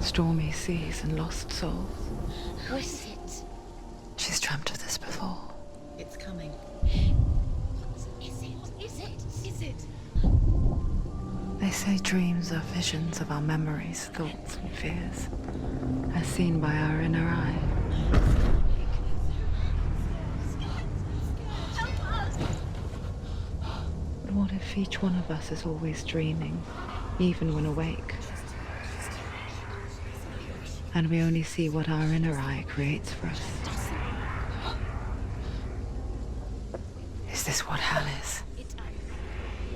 stormy seas and lost souls. Who is it? She's dreamt of this before. It's coming. What is it? Is it? They say dreams are visions of our memories, thoughts and fears, as seen by our inner eye. But what if each one of us is always dreaming, even when awake? And we only see what our inner eye creates for us. Is this what hell is?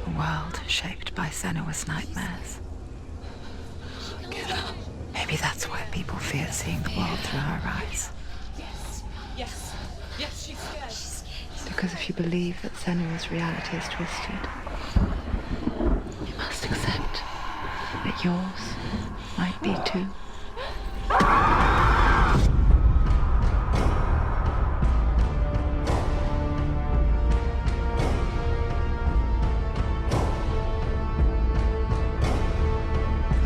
A world shaped by Senua's nightmares. Maybe that's why people fear seeing the world through her eyes. Yes, she's scared. Because if you believe that Senua's reality is twisted, you must accept that yours might be too.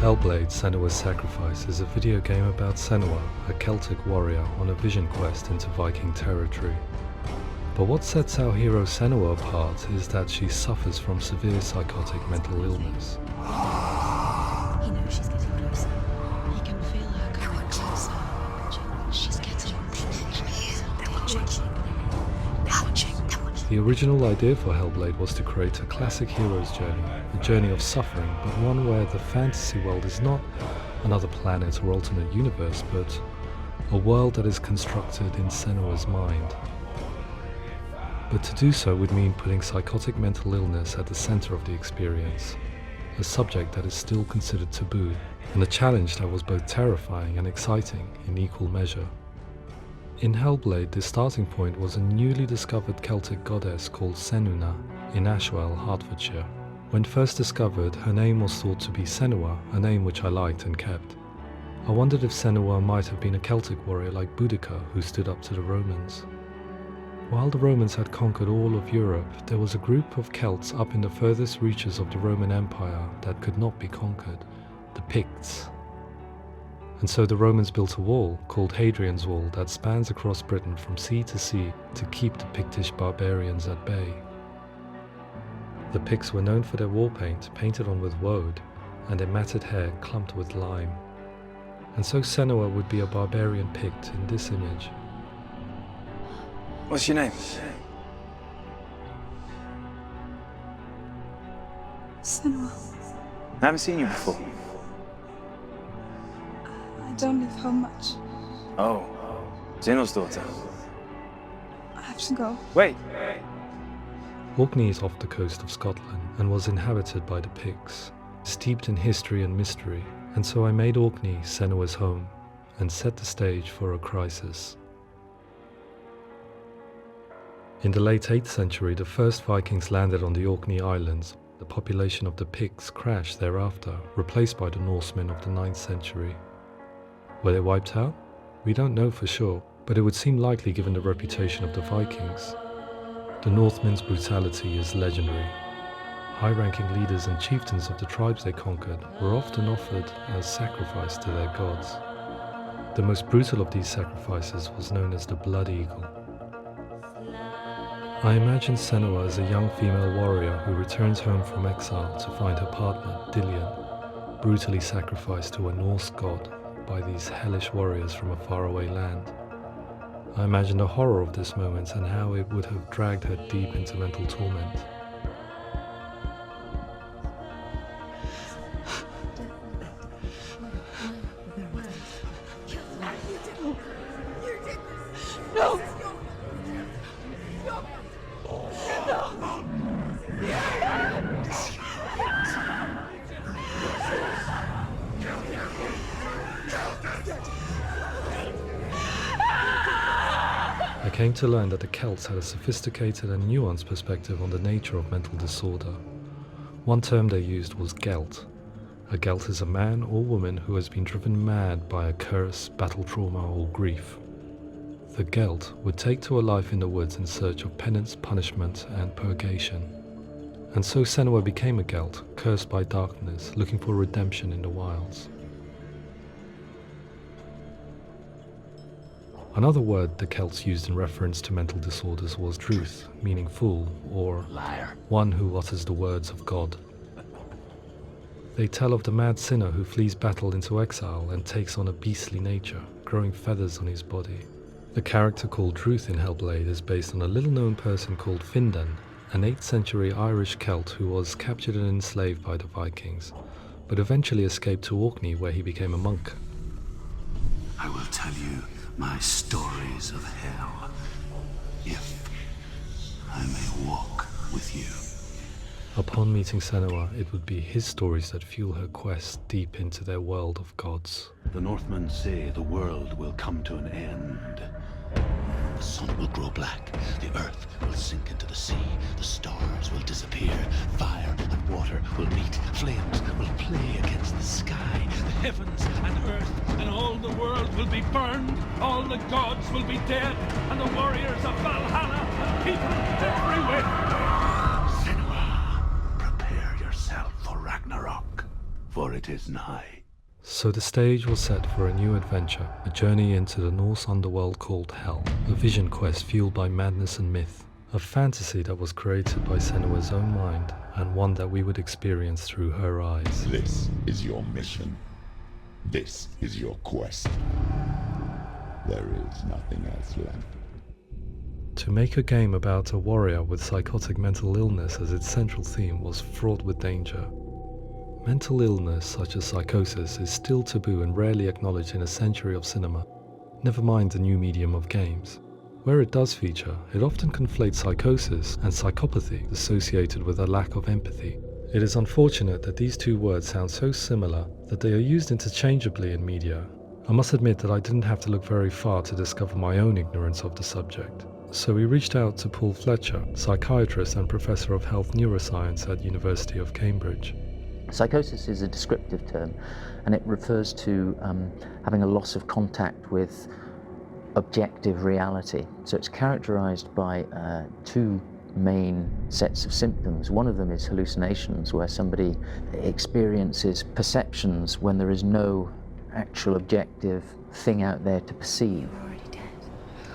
Hellblade: Senua's Sacrifice is a video game about Senua, a Celtic warrior on a vision quest into Viking territory. But what sets our hero Senua apart is that she suffers from severe psychotic mental illness. He knows she's getting closer. He can feel her coming closer. She's getting closer. They're watching. The original idea for Hellblade was to create a classic hero's journey, a journey of suffering, but one where the fantasy world is not another planet or alternate universe, but a world that is constructed in Senua's mind. But to do so would mean putting psychotic mental illness at the center of the experience, a subject that is still considered taboo, and a challenge that was both terrifying and exciting in equal measure. In Hellblade, the starting point was a newly discovered Celtic goddess called Senua in Ashwell, Hertfordshire. When first discovered, her name was thought to be Senua, a name which I liked and kept. I wondered if Senua might have been a Celtic warrior like Boudica who stood up to the Romans. While the Romans had conquered all of Europe, there was a group of Celts up in the furthest reaches of the Roman Empire that could not be conquered, the Picts. And so the Romans built a wall, called Hadrian's Wall, that spans across Britain from sea to sea to keep the Pictish barbarians at bay. The Picts were known for their war paint, painted on with woad, and their matted hair clumped with lime. And so Senua would be a barbarian Pict in this image. What's your name? Senua. I haven't seen you before. I don't leave home much. Oh, Zeno's daughter. I have to go. Wait. Orkney is off the coast of Scotland and was inhabited by the Picts, steeped in history and mystery, and so I made Orkney Senua's home and set the stage for a crisis. In the late 8th century, the first Vikings landed on the Orkney Islands. The population of the Picts crashed thereafter, replaced by the Norsemen of the 9th century. Were they wiped out? We don't know for sure, but it would seem likely given the reputation of the Vikings. The Northmen's brutality is legendary. High-ranking leaders and chieftains of the tribes they conquered were often offered as sacrifice to their gods. The most brutal of these sacrifices was known as the Blood Eagle. I imagine Senua as a young female warrior who returns home from exile to find her partner, Dillion, brutally sacrificed to a Norse god by these hellish warriors from a faraway land. I imagine the horror of this moment and how it would have dragged her deep into mental torment. No! I came to learn that the Celts had a sophisticated and nuanced perspective on the nature of mental disorder. One term they used was Gelt. A Gelt is a man or woman who has been driven mad by a curse, battle trauma, or grief. The Gelt would take to a life in the woods in search of penance, punishment, and purgation. And so Senua became a Gelt, cursed by darkness, looking for redemption in the wilds. Another word the Celts used in reference to mental disorders was druth, meaning fool, or Liar. one who utters the words of God. They tell of the mad sinner who flees battle into exile and takes on a beastly nature, growing feathers on his body. The character called Druth in Hellblade is based on a little-known person called Findan, an 8th century Irish Celt who was captured and enslaved by the Vikings, but eventually escaped to Orkney where he became a monk. I will tell you my stories of hell, if I may walk with you. Upon meeting Senua, it would be his stories that fuel her quest deep into their world of gods. The Northmen say the world will come to an end. The sun will grow black, the earth will sink into the sea, the stars will disappear, fire and water will meet, flames will play against the sky, the heavens and earth and all the world will be burned, all the gods will be dead, and the warriors of Valhalla and people everywhere. Senua, prepare yourself for Ragnarok, for it is nigh. So the stage was set for a new adventure, a journey into the Norse underworld called Hell, a vision quest fueled by madness and myth, a fantasy that was created by Senua's own mind, and one that we would experience through her eyes. This is your mission. This is your quest. There is nothing else left. To make a game about a warrior with psychotic mental illness as its central theme was fraught with danger. Mental illness such as psychosis is still taboo and rarely acknowledged in a century of cinema, never mind the new medium of games. Where it does feature, it often conflates psychosis and psychopathy associated with a lack of empathy. It is unfortunate that these two words sound so similar that they are used interchangeably in media. I must admit that I didn't have to look very far to discover my own ignorance of the subject. So we reached out to Paul Fletcher, psychiatrist and professor of health neuroscience at University of Cambridge. Psychosis is a descriptive term, and it refers to having a loss of contact with objective reality. So it's characterized by two main sets of symptoms. One of them is hallucinations, where somebody experiences perceptions when there is no actual objective thing out there to perceive. You're already dead.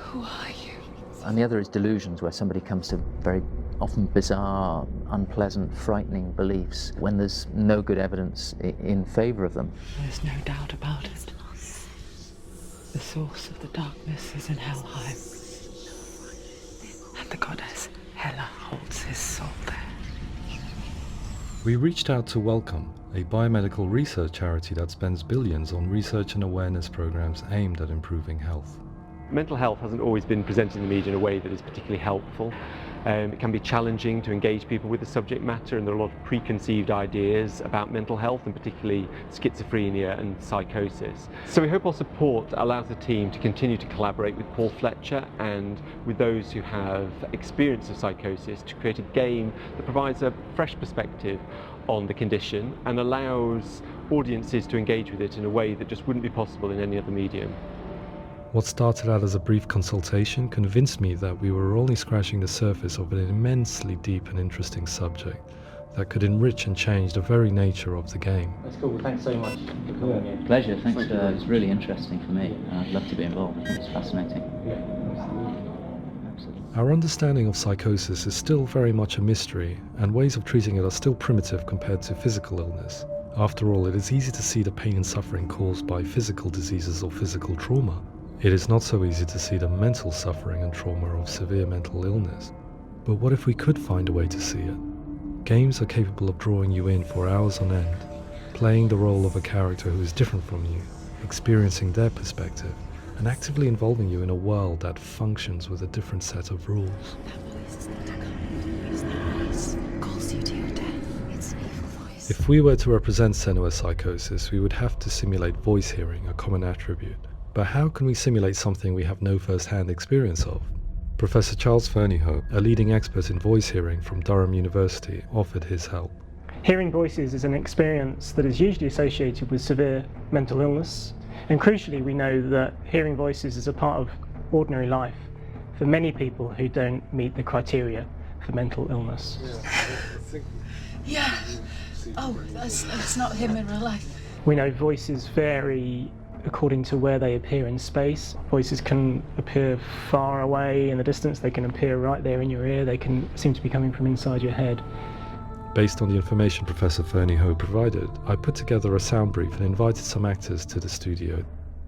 Who are you? And the other is delusions, where somebody comes to very often bizarre, unpleasant, frightening beliefs when there's no good evidence in favor of them. There's no doubt about it. The source of the darkness is in Helheim. And the goddess Hela holds his soul there. We reached out to Welcome, a biomedical research charity that spends billions on research and awareness programs aimed at improving health. Mental health hasn't always been presented in the media in a way that is particularly helpful. It can be challenging to engage people with the subject matter, and there are a lot of preconceived ideas about mental health, and particularly schizophrenia and psychosis. So we hope our support allows the team to continue to collaborate with Paul Fletcher and with those who have experience of psychosis to create a game that provides a fresh perspective on the condition and allows audiences to engage with it in a way that just wouldn't be possible in any other medium. What started out as a brief consultation convinced me that we were only scratching the surface of an immensely deep and interesting subject that could enrich and change the very nature of the game. That's cool. Thanks so much for coming in. Pleasure. Thanks. It's really interesting for me. I'd love to be involved. I think it's fascinating. Absolutely. Our understanding of psychosis is still very much a mystery, and ways of treating it are still primitive compared to physical illness. After all, it is easy to see the pain and suffering caused by physical diseases or physical trauma. It is not so easy to see the mental suffering and trauma of severe mental illness. But what if we could find a way to see it? Games are capable of drawing you in for hours on end, playing the role of a character who is different from you, experiencing their perspective, and actively involving you in a world that functions with a different set of rules. That voice is not acclaimed. It's that voice calls you to your death. It's an evil voice. If we were to represent Senua's psychosis, we would have to simulate voice hearing, a common attribute. But how can we simulate something we have no first-hand experience of? Professor Charles Fernyhough, a leading expert in voice hearing from Durham University, offered his help. Hearing voices is an experience that is usually associated with severe mental illness, and crucially we know that hearing voices is a part of ordinary life for many people who don't meet the criteria for mental illness. Yeah. Oh, that's not him in real life. We know voices vary according to where they appear in space. Voices can appear far away in the distance, they can appear right there in your ear, they can seem to be coming from inside your head. Based on the information Professor Fernie Ho provided, I put together a sound brief and invited some actors to the studio.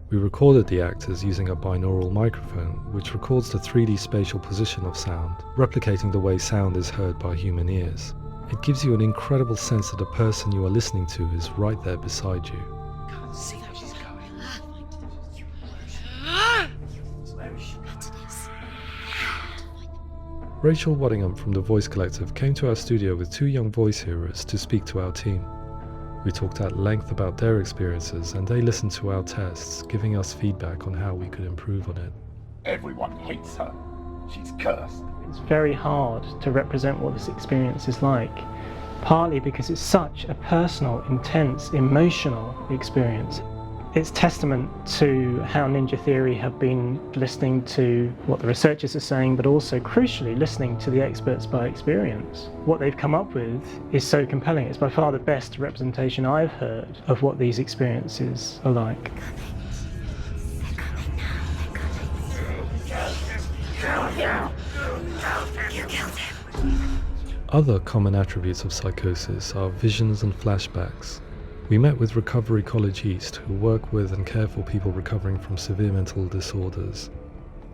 We recorded the actors using a binaural microphone, which records the 3D spatial position of sound, replicating the way sound is heard by human ears. It gives you an incredible sense that the person you are listening to is right there beside you. Can't see where she's going. Rachel Waddingham from the Voice Collective came to our studio with 2 young voice hearers to speak to our team. We talked at length about their experiences and they listened to our tests, giving us feedback on how we could improve on it. Everyone hates her. She's cursed. It's very hard to represent what this experience is like, partly because it's such a personal, intense, emotional experience. It's testament to how Ninja Theory have been listening to what the researchers are saying, but also, crucially, listening to the experts by experience. What they've come up with is so compelling. It's by far the best representation I've heard of what these experiences are like. Other common attributes of psychosis are visions and flashbacks. We met with Recovery College East, who work with and care for people recovering from severe mental disorders.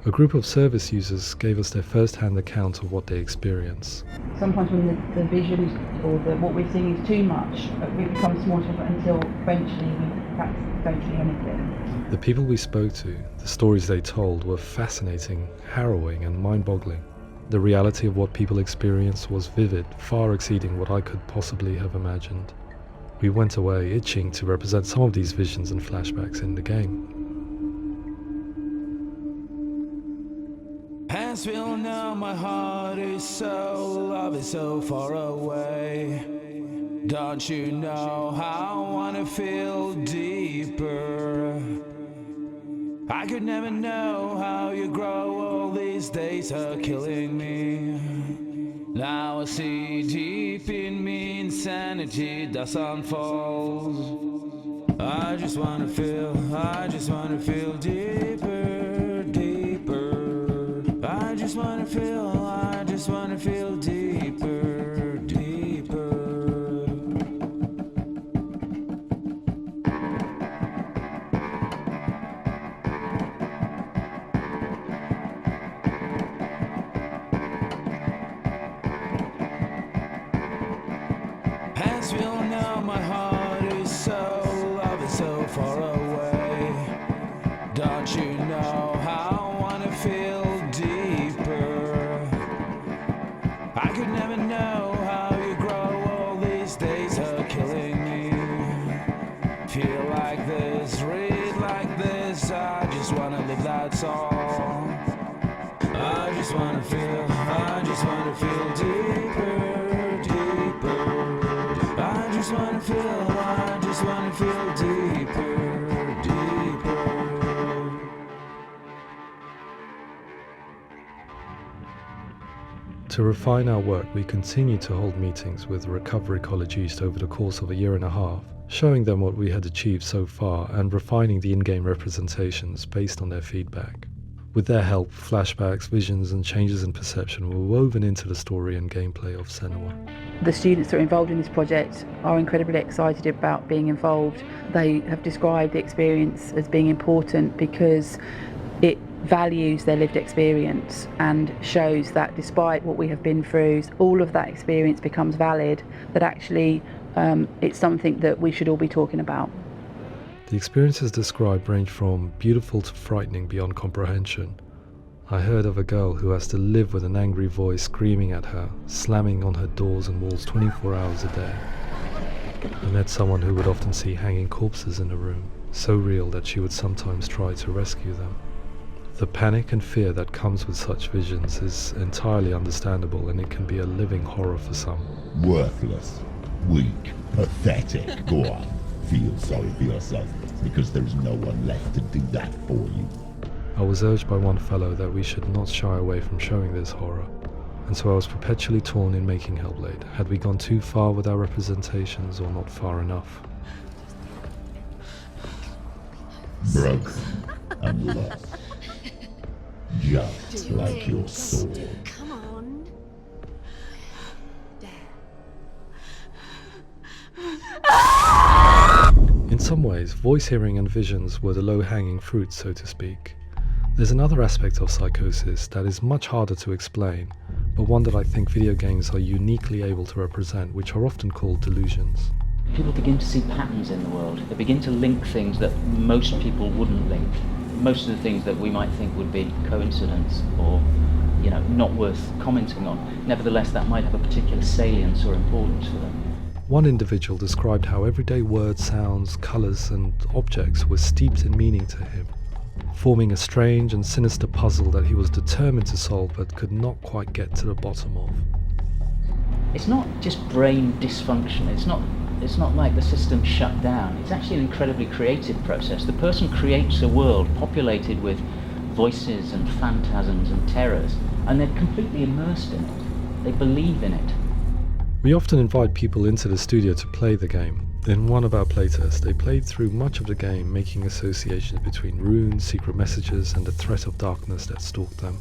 A group of service users gave us their first-hand account of what they experience. Sometimes when the visions or what we're seeing is too much, it becomes more difficult until eventually we perhaps don't see anything. The people we spoke to, the stories they told, were fascinating, harrowing and mind-boggling. The reality of what people experienced was vivid, far exceeding what I could possibly have imagined. We went away itching to represent some of these visions and flashbacks in the game. As we all know, my heart is so, love is so far away. Don't you know how I wanna feel deeper? I could never know how you grow, all these days are killing me. Now I see deep in me insanity does unfold. I just wanna feel deeper, deeper. I just wanna feel deeper, deeper. As we all know, my heart is so, love is so far away. Don't you know how I wanna feel deeper? I could never know how you grow, all these days are killing me. Feel like this, read like this, I just wanna live, that's all. I just wanna feel deeper, deeper. I just wanna feel deeper, deeper. To refine our work, we continue to hold meetings with Recovery College East over the course of a year and a half, showing them what we had achieved so far and refining the in-game representations based on their feedback. With their help, flashbacks, visions and changes in perception were woven into the story and gameplay of Senua. The students that are involved in this project are incredibly excited about being involved. They have described the experience as being important because it values their lived experience and shows that despite what we have been through, all of that experience becomes valid, that actually it's something that we should all be talking about. The experiences described range from beautiful to frightening beyond comprehension. I heard of a girl who has to live with an angry voice screaming at her, slamming on her doors and walls 24 hours a day. I met someone who would often see hanging corpses in a room, so real that she would sometimes try to rescue them. The panic and fear that comes with such visions is entirely understandable, and it can be a living horror for some. Worthless, weak, pathetic. Go on, feel sorry for yourself, because there is no one left to do that for you. I was urged by one fellow that we should not shy away from showing this horror, and so I was perpetually torn in making Hellblade. Had we gone too far with our representations or not far enough? broken and lost. Just like your soul. Come on. In some ways, voice hearing and visions were the low-hanging fruit, so to speak. There's another aspect of psychosis that is much harder to explain, but one that I think video games are uniquely able to represent, which are often called delusions. People begin to see patterns in the world. They begin to link things that most people wouldn't link. Most of the things that we might think would be coincidence or, not worth commenting on. Nevertheless, that might have a particular salience or importance for them. One individual described how everyday words, sounds, colours and objects were steeped in meaning to him, forming a strange and sinister puzzle that he was determined to solve but could not quite get to the bottom of. It's not just brain dysfunction. It's not like the system shut down. It's actually an incredibly creative process. The person creates a world populated with voices and phantasms and terrors, and they're completely immersed in it. They believe in it. We often invite people into the studio to play the game. In one of our playtests, they played through much of the game, making associations between runes, secret messages, and the threat of darkness that stalked them.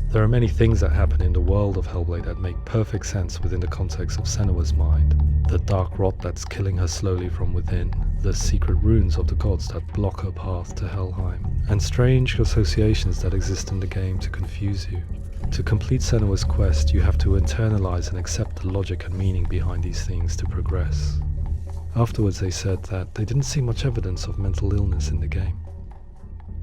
There are many things that happen in the world of Hellblade that make perfect sense within the context of Senua's mind. The dark rot that's killing her slowly from within, the secret runes of the gods that block her path to Helheim, and strange associations that exist in the game to confuse you. To complete Senua's quest, you have to internalize and accept the logic and meaning behind these things to progress. Afterwards, they said that they didn't see much evidence of mental illness in the game.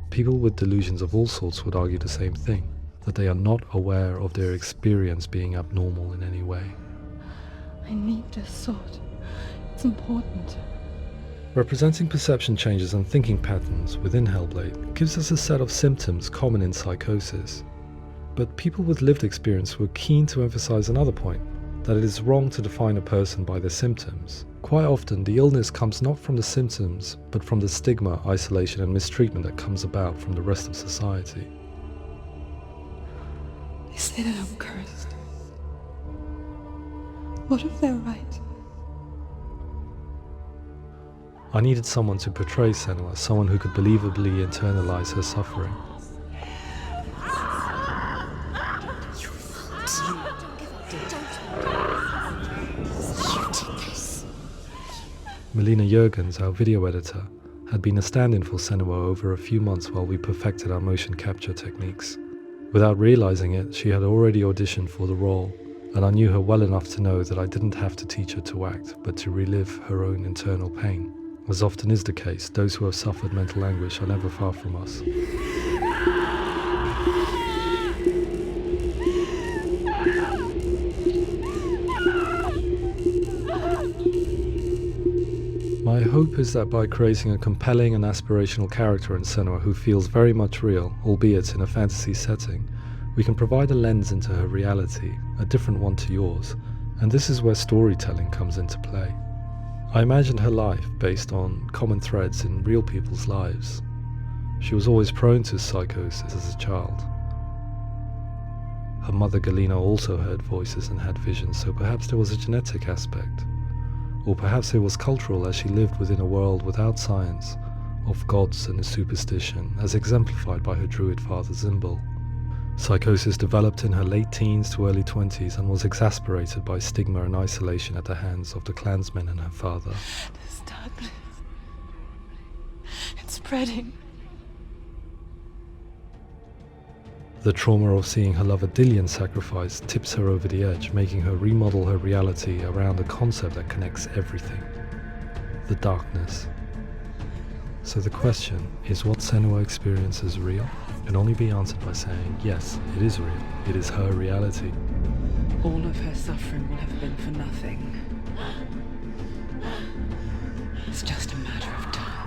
People with delusions of all sorts would argue the same thing, that they are not aware of their experience being abnormal in any way. I need this sword. It's important. Representing perception changes and thinking patterns within Hellblade gives us a set of symptoms common in psychosis. But people with lived experience were keen to emphasize another point, that it is wrong to define a person by their symptoms. Quite often, the illness comes not from the symptoms, but from the stigma, isolation and mistreatment that comes about from the rest of society. They say that I'm cursed. What if they're right? I needed someone to portray Senua, someone who could believably internalize her suffering. Melina Jurgens, our video editor, had been a stand-in for Senua over a few months while we perfected our motion capture techniques. Without realizing it, she had already auditioned for the role, and I knew her well enough to know that I didn't have to teach her to act, but to relive her own internal pain. As often is the case, those who have suffered mental anguish are never far from us. My hope is that by creating a compelling and aspirational character in Senua who feels very much real, albeit in a fantasy setting, we can provide a lens into her reality, a different one to yours, and this is where storytelling comes into play. I imagined her life based on common threads in real people's lives. She was always prone to psychosis as a child. Her mother Galina also heard voices and had visions, so perhaps there was a genetic aspect. Or perhaps it was cultural, as she lived within a world without science, of gods and a superstition, as exemplified by her druid father Zimbal. Psychosis developed in her late teens to early 20s and was exacerbated by stigma and isolation at the hands of the clansmen and her father. This darkness. It's spreading. The trauma of seeing her lover Dillian sacrificed tips her over the edge, making her remodel her reality around a concept that connects everything: the darkness. So the question, is what Senua experiences real? Can only be answered by saying, yes, it is real. It is her reality. All of her suffering will have been for nothing. It's just a matter of time.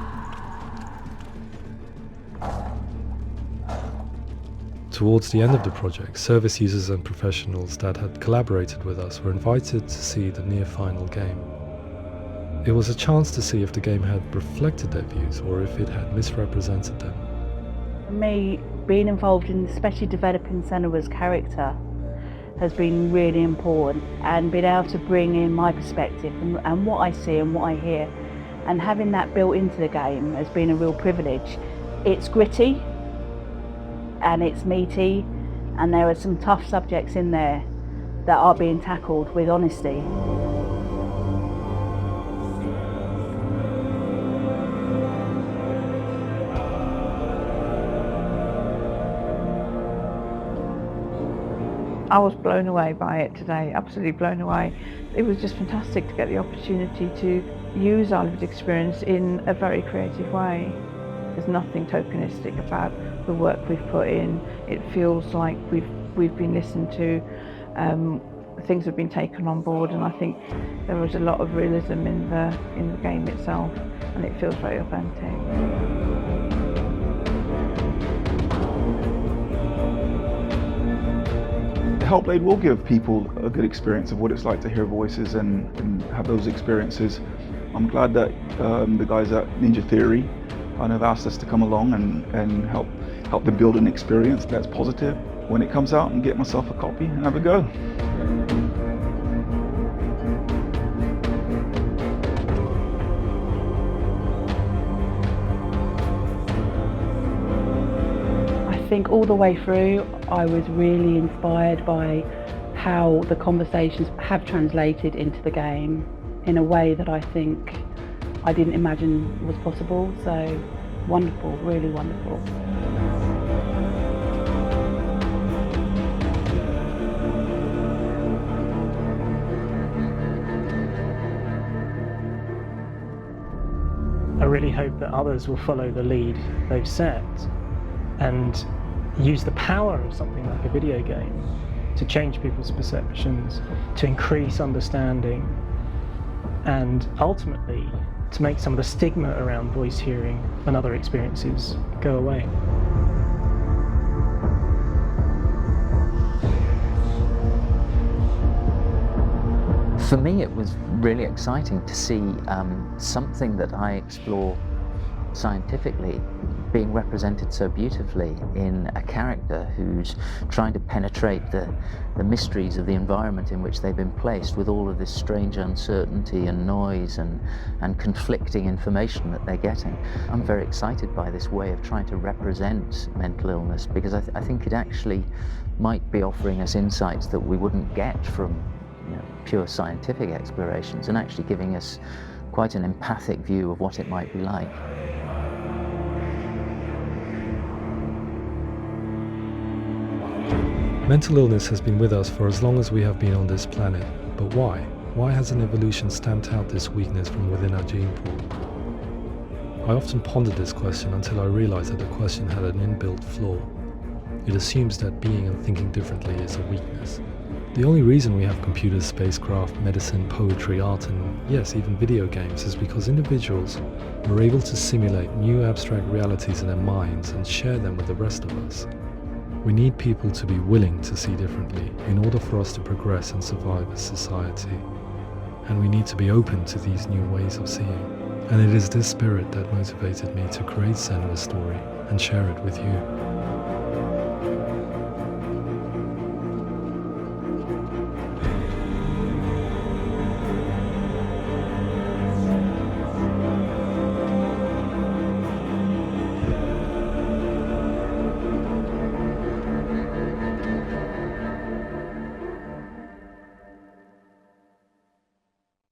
Towards the end of the project, service users and professionals that had collaborated with us were invited to see the near-final game. It was a chance to see if the game had reflected their views or if it had misrepresented them. For me, being involved in especially developing Senua's character has been really important, and being able to bring in my perspective and what I see and what I hear and having that built into the game has been a real privilege. It's gritty and it's meaty, and there are some tough subjects in there that are being tackled with honesty. I was blown away by it today, absolutely blown away. It was just fantastic to get the opportunity to use our lived experience in a very creative way. There's nothing tokenistic about the work we've put in. It feels like we've been listened to, things have been taken on board, and I think there was a lot of realism in the game itself, and it feels very authentic. Hellblade will give people a good experience of what it's like to hear voices and have those experiences. I'm glad that the guys at Ninja Theory kind of asked us to come along and help them build an experience that's positive when it comes out, and get myself a copy and have a go. I think all the way through I was really inspired by how the conversations have translated into the game in a way that I think I didn't imagine was possible. So wonderful, really wonderful. I really hope that others will follow the lead they've set and use the power of something like a video game to change people's perceptions, to increase understanding, and ultimately to make some of the stigma around voice hearing and other experiences go away. For me, it was really exciting to see something that I explore scientifically being represented so beautifully in a character who's trying to penetrate the mysteries of the environment in which they've been placed, with all of this strange uncertainty and noise and conflicting information that they're getting. I'm very excited by this way of trying to represent mental illness, because I think it actually might be offering us insights that we wouldn't get from pure scientific explorations, and actually giving us quite an empathic view of what it might be like. Mental illness has been with us for as long as we have been on this planet, but why? Why hasn't evolution stamped out this weakness from within our gene pool? I often pondered this question until I realized that the question had an inbuilt flaw. It assumes that being and thinking differently is a weakness. The only reason we have computers, spacecraft, medicine, poetry, art, and yes, even video games is because individuals are able to simulate new abstract realities in their minds and share them with the rest of us. We need people to be willing to see differently in order for us to progress and survive as society. And we need to be open to these new ways of seeing. And it is this spirit that motivated me to create Senua's story and share it with you.